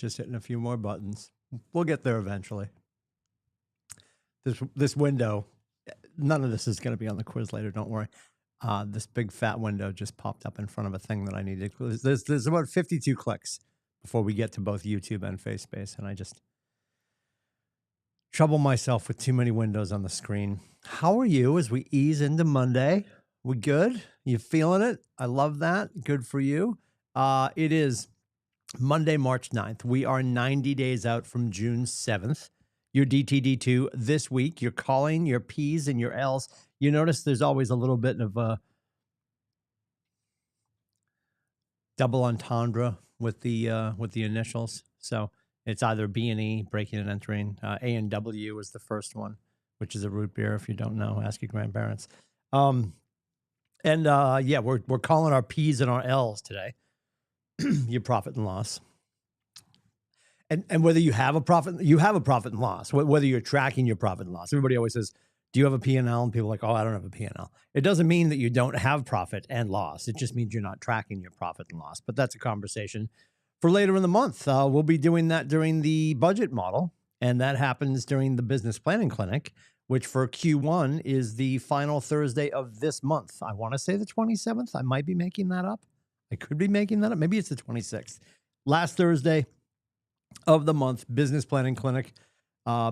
just hitting a few more buttons. We'll get there eventually. This window, none of this is going to be on the quiz later. Don't worry. This big fat window just popped up in front of a thing that I needed. There's about 52 clicks before we get to both YouTube and FaceSpace, and I just trouble myself with too many windows on the screen. How are you as we ease into Monday? We good? You feeling it? I love that. Good for you. It is Monday, March 9th. We are 90 days out from June 7th. Your DTD2 this week. You're calling your P's and your L's. You notice there's always a little bit of a double entendre with the initials. So it's either B and E, breaking and entering. A and W was the first one, which is a root beer. If you don't know, ask your grandparents. Yeah, we're calling our P's and our L's today. Your profit and loss. And whether you have a profit, you have a profit and loss, whether you're tracking your profit and loss. Everybody always says, do you have a P&L? And people are like, oh, I don't have a P&L. It doesn't mean that you don't have profit and loss. It just means you're not tracking your profit and loss. But that's a conversation for later in the month. We'll be doing that during the budget model. And that happens during the business planning clinic, which for Q1 is the final Thursday of this month. I want to say the 27th. I might be making that up. I could be making that up. Maybe it's the 26th. Last Thursday of the month, business planning clinic,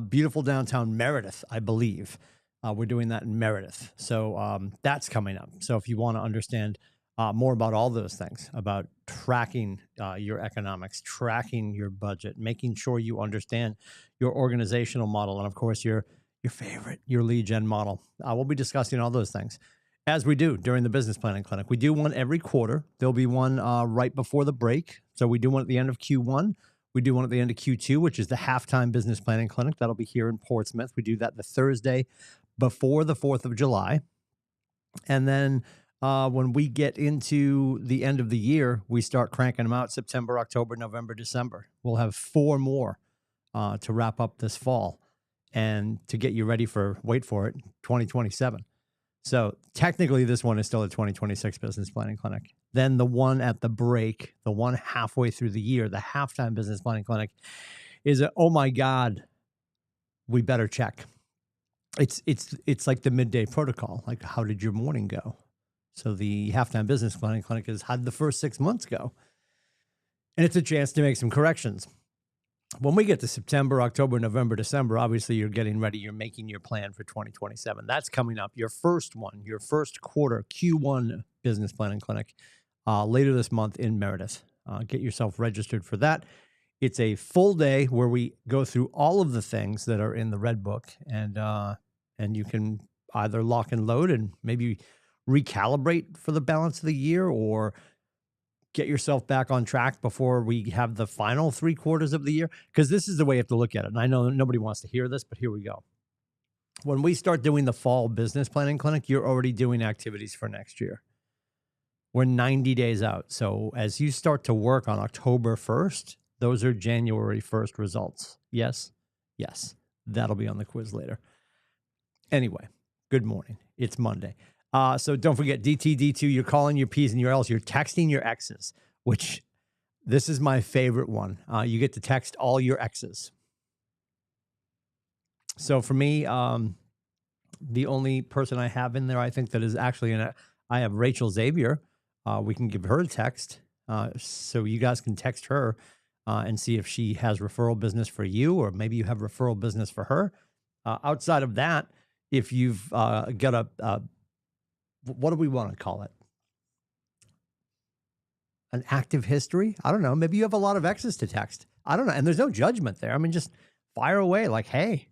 beautiful downtown Meredith, I believe. We're doing that in Meredith. So that's coming up. So if you want to understand more about all those things, about tracking your economics, tracking your budget, making sure you understand your organizational model, and of course your favorite, your lead gen model, we'll be discussing all those things as we do during the business planning clinic. We do one every quarter. There'll be one right before the break. So we do one at the end of Q1. We do one at the end of Q2, which is the halftime business planning clinic. That'll be here in Portsmouth. We do that the Thursday before the 4th of July. And then when we get into the end of the year, we start cranking them out September, October, November, December. We'll have 4 more to wrap up this fall and to get you ready for, wait for it, 2027. So technically this one is still a 2026 business planning clinic. Then the one at the break, the one halfway through the year, the halftime business planning clinic is oh my God, we better check. It's like the midday protocol. Like, how did your morning go? So the halftime business planning clinic is, how did the first 6 months go? And it's a chance to make some corrections. When we get to September, October, November, December, obviously you're getting ready. You're making your plan for 2027. That's coming up. Your first one, your first quarter Q1 business planning clinic later this month in Meredith. Get yourself registered for that. It's a full day where we go through all of the things that are in the Red Book, and you can either lock and load and maybe recalibrate for the balance of the year, or get yourself back on track before we have the final 3 quarters of the year. Because this is the way you have to look at it. And I know nobody wants to hear this, but here we go. When we start doing the fall business planning clinic, you're already doing activities for next year. We're 90 days out. So as you start to work on October 1st, those are January 1st results. Yes? Yes. That'll be on the quiz later. Anyway, good morning. It's Monday. So don't forget DTD2, you're calling your P's and your L's, you're texting your X's, which this is my favorite one. You get to text all your X's. So for me, the only person I have in there, I think that is actually I have Rachel Xavier. We can give her a text. So you guys can text her and see if she has referral business for you, or maybe you have referral business for her. Outside of that, if you've got a what do we want to call it? An active history? I don't know. Maybe you have a lot of X's to text. I don't know. And there's no judgment there. I mean, just fire away like, hey,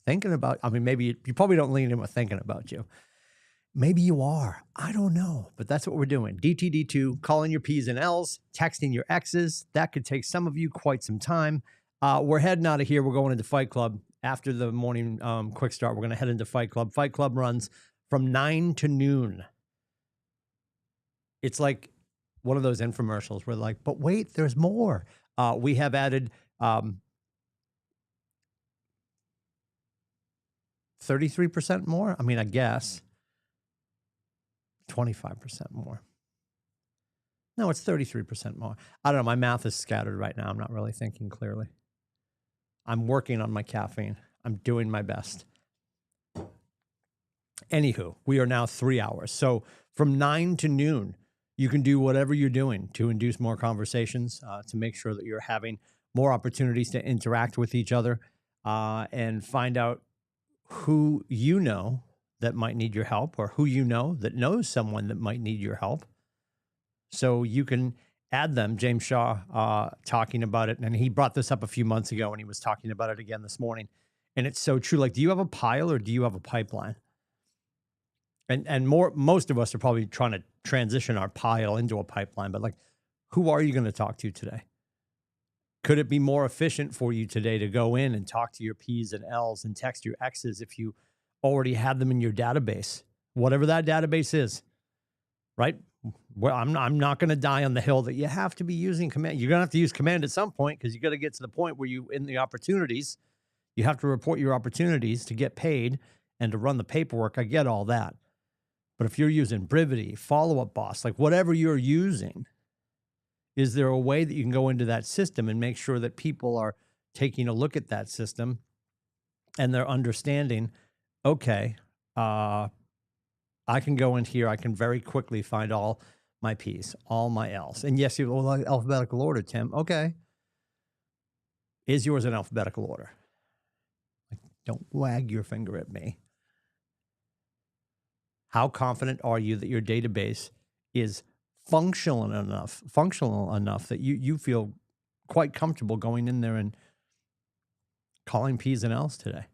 thinking about, I mean, maybe you probably don't lean in with thinking about you. Maybe you are. I don't know. But that's what we're doing. DTD2, calling your P's and L's, texting your X's. That could take some of you quite some time. We're heading out of here. We're going into Fight Club. After the morning quick start, we're going to head into Fight Club. Fight Club runs from 9 to noon. It's like one of those infomercials where like, but wait, there's more. We have added 33% more. I mean, I guess 25% more. No, it's 33% more. I don't know. My math is scattered right now. I'm not really thinking clearly. I'm working on my caffeine. I'm doing my best. Anywho, we are now 3 hours. So from 9 to noon, you can do whatever you're doing to induce more conversations, to make sure that you're having more opportunities to interact with each other, and find out who you know that might need your help, or who you know that knows someone that might need your help. So you can add them. James Shaw talking about it, and he brought this up a few months ago, and he was talking about it again this morning. And it's so true. Like, do you have a pile or do you have a pipeline? And most of us are probably trying to transition our pile into a pipeline, but like, who are you going to talk to today? Could it be more efficient for you today to go in and talk to your P's and L's and text your X's if you already have them in your database, whatever that database is, right? Well, I'm not going to die on the hill that you have to be using command. You're going to have to use command at some point, because you got to get to the point where you, in the opportunities, you have to report your opportunities to get paid and to run the paperwork. I get all that. But if you're using Brivity, Follow-Up Boss, like whatever you're using, is there a way that you can go into that system and make sure that people are taking a look at that system and they're understanding, okay, I can go in here, I can very quickly find all my P's, all my L's. And yes, you like alphabetical order, Tim. Okay. Is yours in alphabetical order? Like, don't wag your finger at me. How confident are you that your database is functional enough that you feel quite comfortable going in there and calling P's and L's today,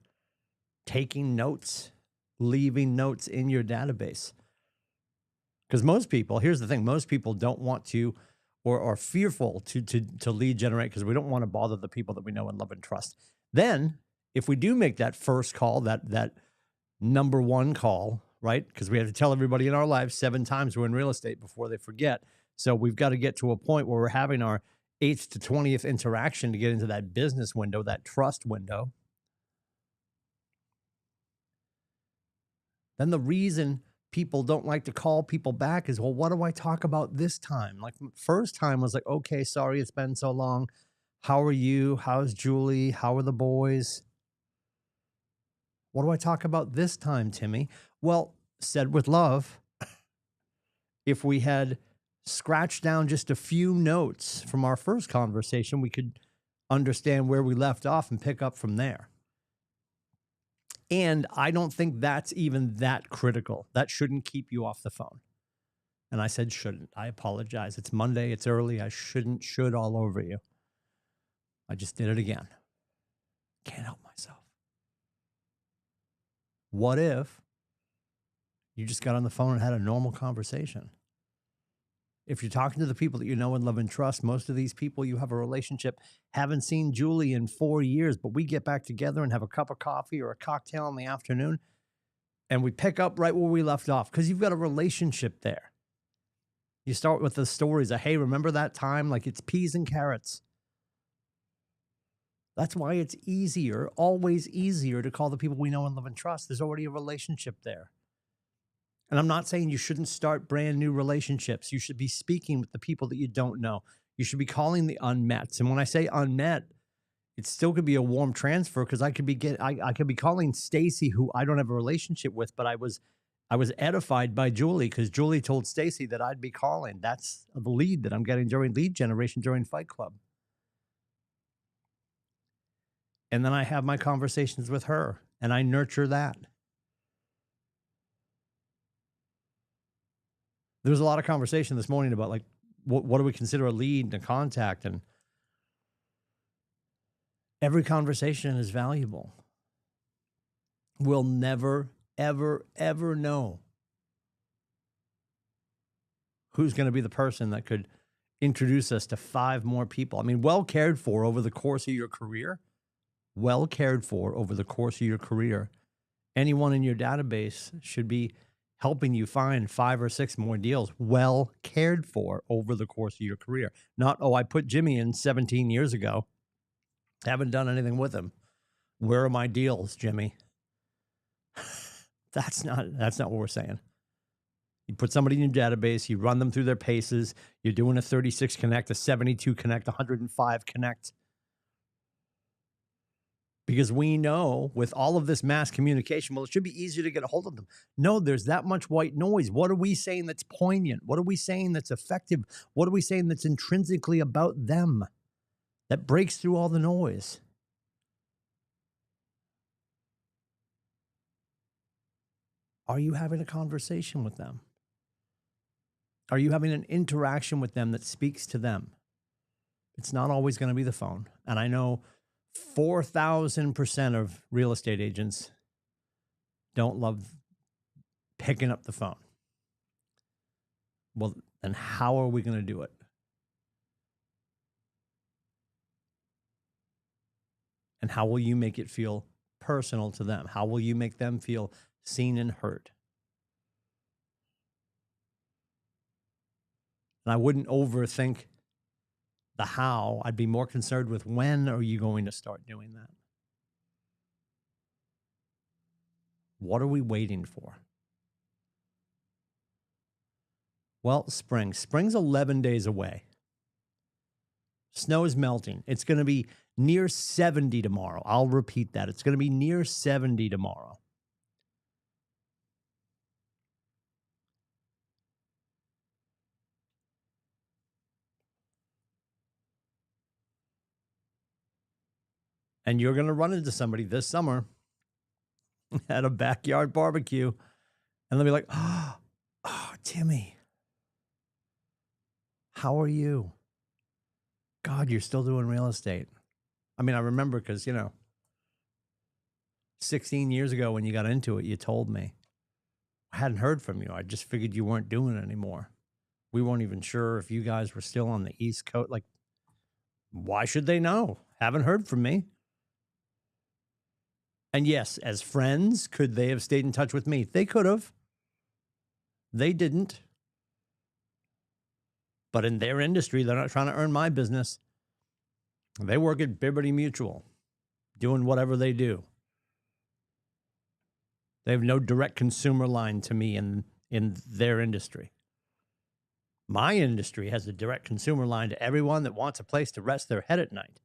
taking notes, leaving notes in your database? Because most people, here's the thing, most people don't want to, or are fearful to lead generate, because we don't want to bother the people that we know and love and trust. Then if we do make that first call, that number one call, right? Because we have to tell everybody in our lives 7 times we're in real estate before they forget. So we've got to get to a point where we're having our 8th to 20th interaction to get into that business window, that trust window. Then the reason people don't like to call people back is, well, what do I talk about this time? Like, first time was like, okay, sorry, it's been so long. How are you? How's Julie? How are the boys? What do I talk about this time, Timmy? Well, said with love, if we had scratched down just a few notes from our first conversation, we could understand where we left off and pick up from there. And I don't think that's even that critical. That shouldn't keep you off the phone. And I said shouldn't. I apologize. It's Monday. It's early. I should all over you. I just did it again. Can't help myself. What if you just got on the phone and had a normal conversation? If you're talking to the people that you know and love and trust, most of these people you have a relationship, haven't seen Julie in 4 years, but we get back together and have a cup of coffee or a cocktail in the afternoon, and we pick up right where we left off, because you've got a relationship there. You start with the stories of, hey, remember that time? Like, it's peas and carrots. That's why it's easier, always easier, to call the people we know and love and trust. There's already a relationship there. And I'm not saying you shouldn't start brand new relationships. You should be speaking with the people that you don't know. You should be calling the unmets. And when I say unmet, it still could be a warm transfer, because I could be calling Stacy, who I don't have a relationship with, but I was edified by Julie, because Julie told Stacy that I'd be calling. That's the lead that I'm getting during lead generation during Fight Club. And then I have my conversations with her, and I nurture that. There was a lot of conversation this morning about, like, what do we consider a lead and a contact? And every conversation is valuable. We'll never, ever, ever know who's going to be the person that could introduce us to 5 more people. I mean, well cared for over the course of your career. Well cared for over the course of your career. Anyone in your database should be helping you find 5 or 6 more deals. Well cared for over the course of your career. Not, oh, I put Jimmy in 17 years ago. Haven't done anything with him. Where are my deals, Jimmy? That's not what we're saying. You put somebody in your database, you run them through their paces. You're doing a 36 connect, a 72 connect, a 105 connect. Because we know with all of this mass communication, well, it should be easier to get a hold of them. No, there's that much white noise. What are we saying that's poignant? What are we saying that's effective? What are we saying that's intrinsically about them that breaks through all the noise? Are you having a conversation with them? Are you having an interaction with them that speaks to them? It's not always going to be the phone. And I know 4,000% of real estate agents don't love picking up the phone. Well, then how are we going to do it? And how will you make it feel personal to them? How will you make them feel seen and heard? And I wouldn't overthink the how. I'd be more concerned with when are you going to start doing that? What are we waiting for? Well, spring. Spring's 11 days away. Snow is melting. It's going to be near 70 tomorrow. I'll repeat that. It's going to be near 70 tomorrow. And you're going to run into somebody this summer at a backyard barbecue, and they'll be like, oh, Timmy, how are you? God, you're still doing real estate. I mean, I remember because, 16 years ago when you got into it, you told me. I hadn't heard from you. I just figured you weren't doing it anymore. We weren't even sure if you guys were still on the East Coast. Like, why should they know? Haven't heard from me. And yes, as friends, could they have stayed in touch with me? They could have. They didn't. But in their industry, they're not trying to earn my business. They work at Liberty Mutual, doing whatever they do. They have no direct consumer line to me in their industry. My industry has a direct consumer line to everyone that wants a place to rest their head at night.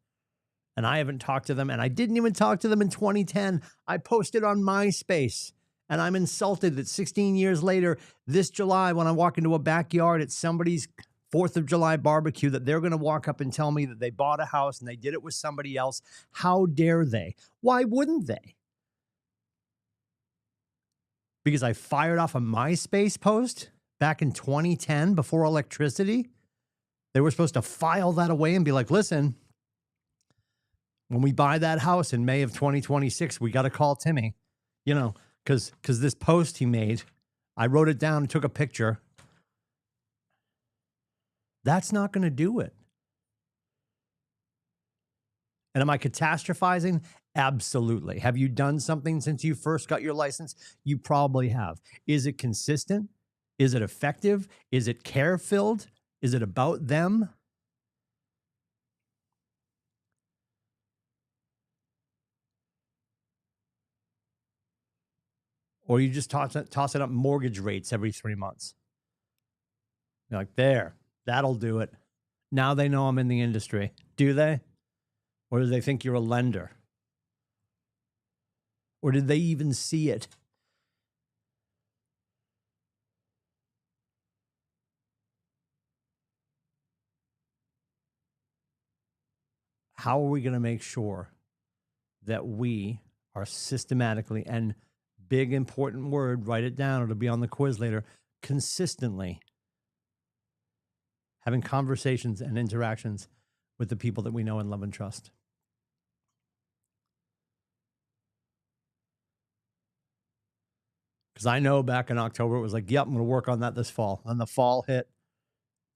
And I haven't talked to them, and I didn't even talk to them in 2010. I posted on MySpace, and I'm insulted that 16 years later, this July, when I walk into a backyard at somebody's 4th of July barbecue, that they're going to walk up and tell me that they bought a house and they did it with somebody else. How dare they? Why wouldn't they? Because I fired off a MySpace post back in 2010 before electricity. They were supposed to file that away and be like, listen, when we buy that house in May of 2026, we got to call Timmy, because this post he made, I wrote it down and took a picture. That's not going to do it. And am I catastrophizing? Absolutely. Have you done something since you first got your license? You probably have. Is it consistent? Is it effective? Is it care-filled? Is it about them? Or you just tossing up mortgage rates every 3 months? You're like, there, that'll do it. Now they know I'm in the industry. Do they? Or do they think you're a lender? Or did they even see it? How are we going to make sure that we are systematically, and big important word, write it down, it'll be on the quiz later, consistently having conversations and interactions with the people that we know and love and trust? Because I know back in October, it was like, yep, I'm going to work on that this fall. And the fall hit.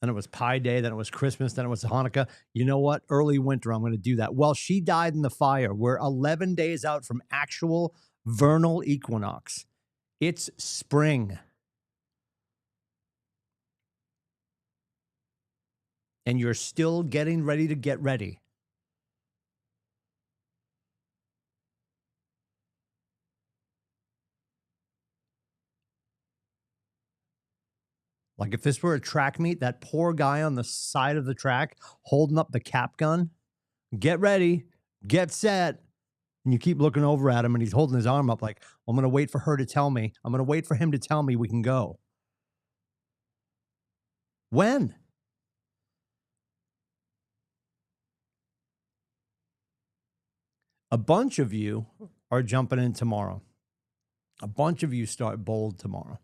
Then it was Pi Day. Then it was Christmas. Then it was Hanukkah. You know what? Early winter, I'm going to do that. Well, she died in the fire. We're 11 days out from actual vernal equinox. It's spring. And you're still getting ready to get ready. Like if this were a track meet, that poor guy on the side of the track holding up the cap gun, get ready, get set. And you keep looking over at him and he's holding his arm up like, I'm going to wait for her to tell me. I'm going to wait for him to tell me we can go. When? A bunch of you are jumping in tomorrow. A bunch of you start bold tomorrow.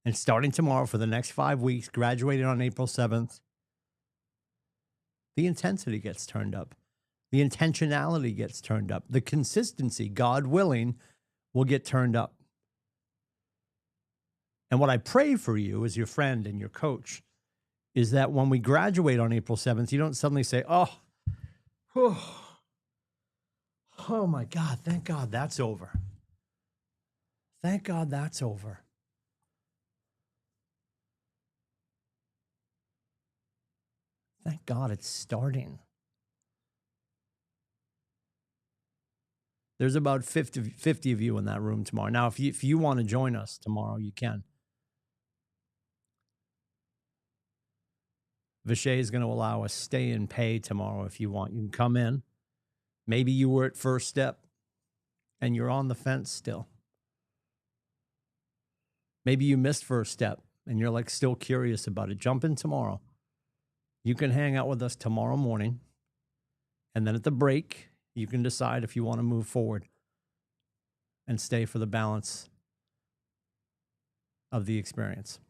And starting tomorrow for the next 5 weeks, graduating on April 7th, the intensity gets turned up. The intentionality gets turned up. The consistency, God willing, will get turned up. And what I pray for you as your friend and your coach is that when we graduate on April 7th, you don't suddenly say, oh my God, thank God that's over. Thank God that's over. Thank God it's starting. There's about 50 of you in that room tomorrow. Now, if you want to join us tomorrow, you can. Vishay is going to allow a stay and pay tomorrow if you want. You can come in. Maybe you were at first step and you're on the fence still. Maybe you missed first step and you're like still curious about it. Jump in tomorrow. You can hang out with us tomorrow morning. And then at the break, you can decide if you want to move forward and stay for the balance of the experience.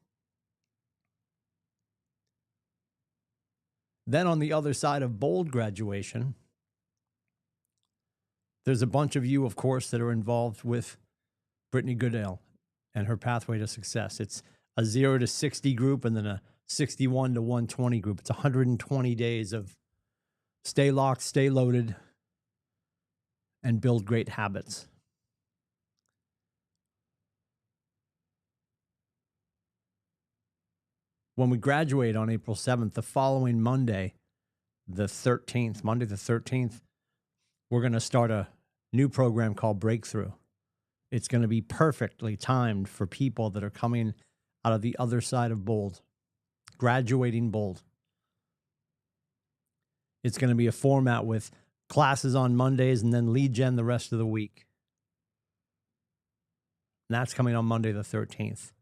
Then on the other side of bold graduation, there's a bunch of you, of course, that are involved with Brittany Goodale and her pathway to success. It's a 0 to 60 group and then a 61 to 120 group. It's 120 days of stay locked, stay loaded, and build great habits. When we graduate on April 7th, the following Monday, the 13th, we're going to start a new program called Breakthrough. It's going to be perfectly timed for people that are coming out of the other side of bold, graduating bold. It's going to be a format with classes on Mondays and then lead gen the rest of the week. And that's coming on Monday the 13th.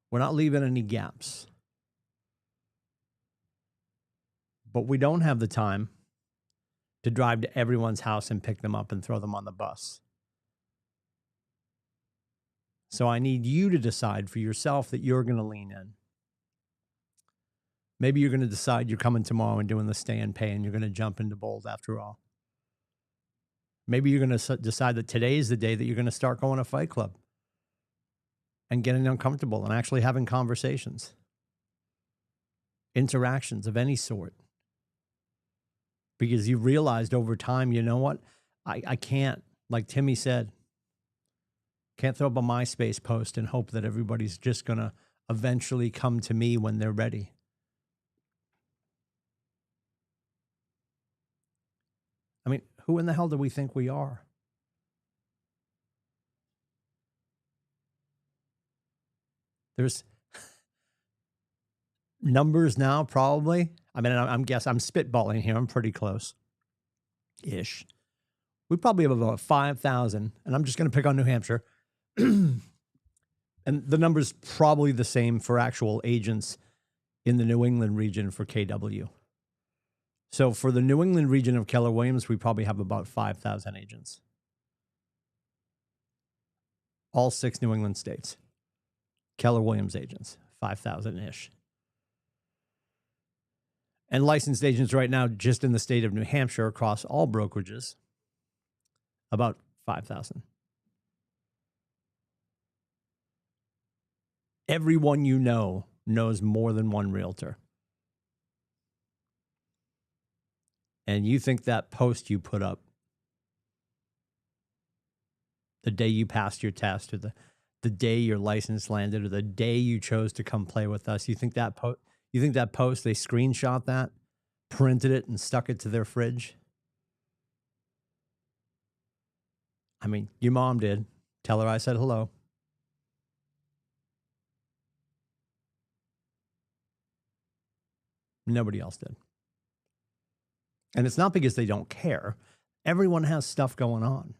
We're not leaving any gaps. But we don't have the time to drive to everyone's house and pick them up and throw them on the bus. So I need you to decide for yourself that you're going to lean in. Maybe you're going to decide you're coming tomorrow and doing the stay and pay and you're going to jump into bold after all. Maybe you're going to decide that today is the day that you're going to start going to Fight Club and getting uncomfortable and actually having conversations, interactions of any sort. Because you realized over time, you know what? I can't, like Timmy said, can't throw up a MySpace post and hope that everybody's just going to eventually come to me when they're ready. I mean, who in the hell do we think we are? There's numbers now, probably. I mean, I'm spitballing here. I'm pretty close-ish. We probably have about 5,000, and I'm just going to pick on New Hampshire. And the number's probably the same for actual agents in the New England region for KW. So for the New England region of Keller Williams, we probably have about 5,000 agents. All 6 New England states. Keller Williams agents, 5,000-ish. And licensed agents right now, just in the state of New Hampshire, across all brokerages, about 5,000. Everyone you know knows more than one realtor. And you think that post you put up the day you passed your test or the day your license landed or the day you chose to come play with us, you think that post, they screenshot that, printed it, and stuck it to their fridge? I mean, your mom did. Tell her I said hello. Nobody else did. And it's not because they don't care. Everyone has stuff going on.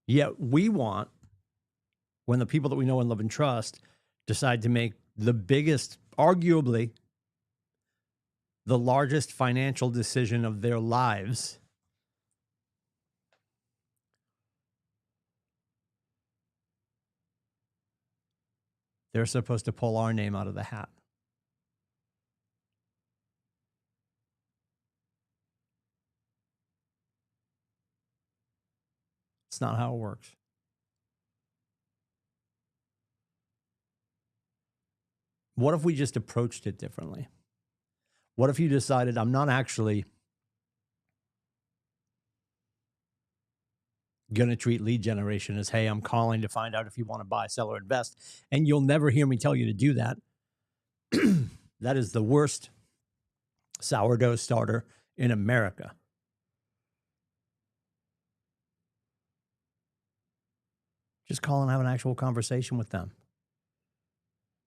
Yet we want, when the people that we know and love and trust decide to make the biggest, arguably the largest financial decision of their lives, they're supposed to pull our name out of the hat. It's not how it works. What if we just approached it differently? What if you decided, I'm not actually going to treat lead generation as, hey, I'm calling to find out if you want to buy, sell, or invest. And you'll never hear me tell you to do that. That is the worst sourdough starter in America. Just call and have an actual conversation with them.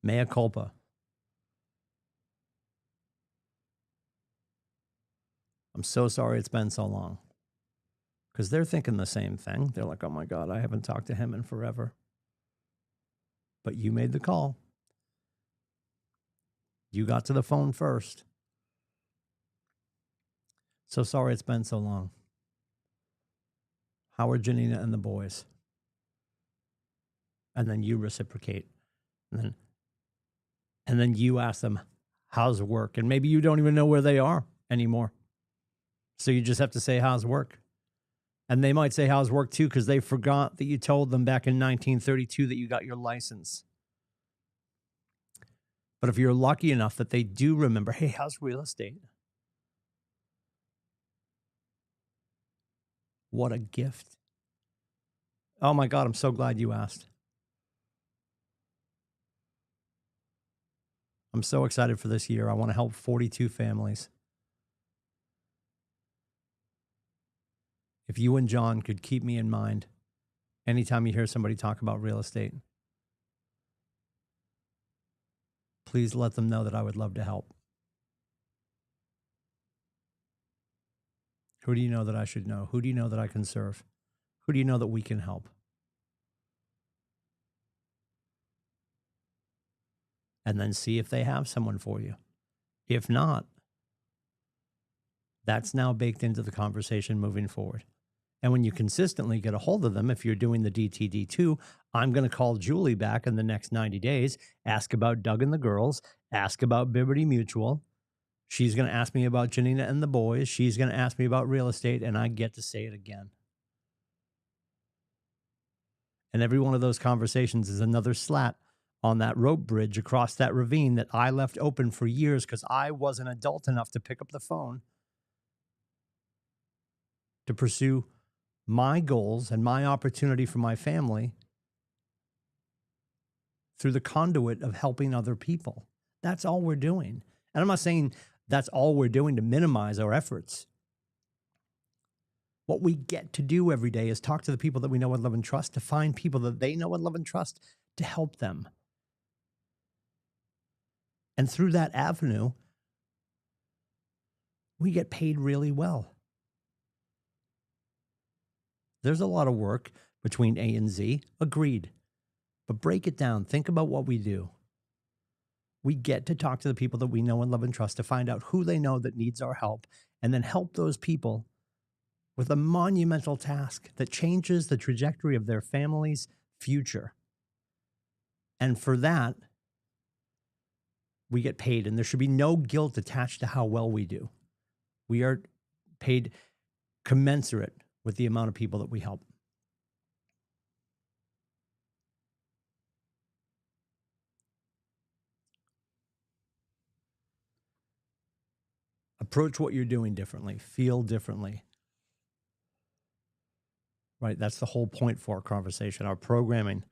Mea culpa. I'm so sorry it's been so long. Because they're thinking the same thing. They're like, oh my God, I haven't talked to him in forever. But you made the call. You got to the phone first. So sorry it's been so long. How are Janina and the boys? And then you reciprocate. And then you ask them, how's work? And maybe you don't even know where they are anymore. So you just have to say, how's work? And they might say, how's work too, because they forgot that you told them back in 1932 that you got your license. But if you're lucky enough that they do remember, hey, how's real estate? What a gift. Oh my God, I'm so glad you asked. I'm so excited for this year. I want to help 42 families. If you and John could keep me in mind anytime you hear somebody talk about real estate, please let them know that I would love to help. Who do you know that I should know? Who do you know that I can serve? Who do you know that we can help? And then see if they have someone for you. If not, that's now baked into the conversation moving forward. And when you consistently get a hold of them, if you're doing the DTD2, I'm going to call Julie back in the next 90 days, ask about Doug and the girls, ask about Liberty Mutual. She's going to ask me about Janina and the boys. She's going to ask me about real estate, and I get to say it again. And every one of those conversations is another slat on that rope bridge across that ravine that I left open for years because I wasn't adult enough to pick up the phone to pursue my goals and my opportunity for my family through the conduit of helping other people. That's all we're doing. And I'm not saying that's all we're doing to minimize our efforts. What we get to do every day is talk to the people that we know and love and trust, to find people that they know and love and trust, to help them. And through that avenue, we get paid really well. There's a lot of work between A and Z, agreed. But break it down. Think about what we do. We get to talk to the people that we know and love and trust to find out who they know that needs our help, and then help those people with a monumental task that changes the trajectory of their family's future. And for that, we get paid, and there should be no guilt attached to how well we do. We are paid commensurate with the amount of people that we help. Approach what you're doing differently, feel differently. Right? That's the whole point for our conversation. Our programming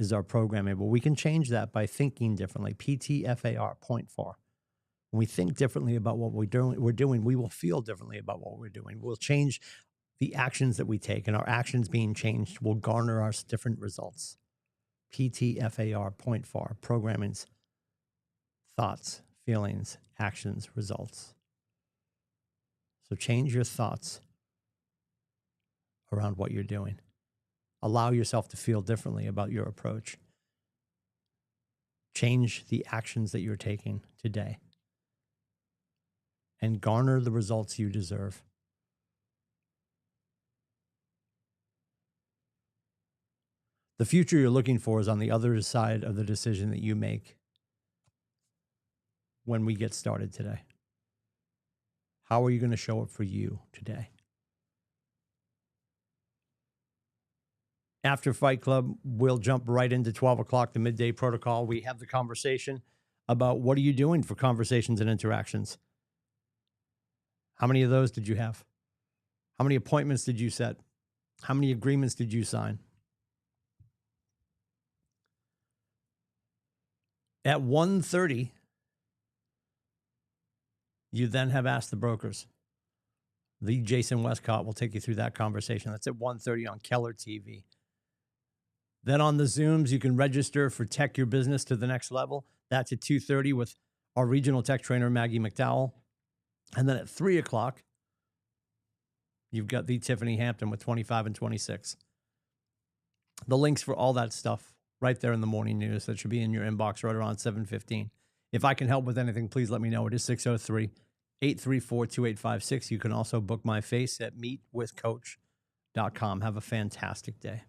is our programming, but we can change that by thinking differently. PTFAR, point for. When we think differently about what we're doing, we will feel differently about what we're doing. We'll change the actions that we take, and our actions being changed will garner us different results. PTFAR, point FAR, programming's thoughts, feelings, actions, results. So change your thoughts around what you're doing. Allow yourself to feel differently about your approach. Change the actions that you're taking today and garner the results you deserve. The future you're looking for is on the other side of the decision that you make when we get started today. How are you going to show up for you today? After Fight Club, we'll jump right into 12 o'clock, the midday protocol. We have the conversation about what are you doing for conversations and interactions? How many of those did you have? How many appointments did you set? How many agreements did you sign? At 1:30, you then have Asked the Brokers. The Jason Westcott will take you through that conversation. That's at 1:30 on Keller TV. Then on the Zooms, you can register for Tech Your Business to the Next Level. That's at 2:30 with our regional tech trainer, Maggie McDowell. And then at 3 o'clock, you've got the Tiffany Hampton with 25 and 26. The links for all that stuff right there in the morning news. That should be in your inbox right around 7:15. If I can help with anything, please let me know. It is 603-834-2856. You can also book my face at meetwithcoach.com. Have a fantastic day.